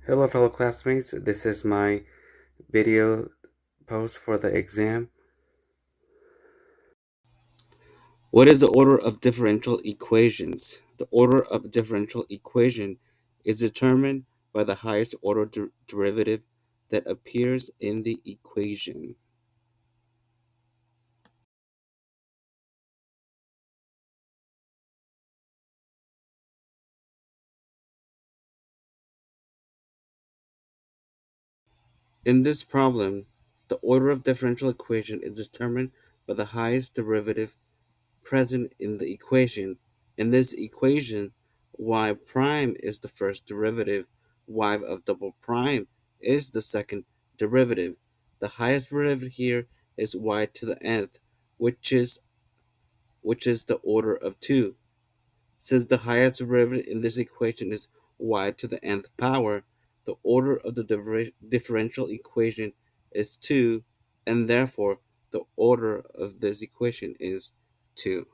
Hello, fellow classmates. This is my video post for the exam. What is the order of differential equations? The order of a differential equation is determined by the highest order derivative that appears in the equation. In this problem, the order of differential equation is determined by the highest derivative present in the equation. In this equation, y prime is the first derivative, y of double prime is the second derivative. The highest derivative here is y to the nth, which is the order of 2. Since the highest derivative in this equation is y to the nth power, the order of the differential equation is 2, and therefore the order of this equation is 2.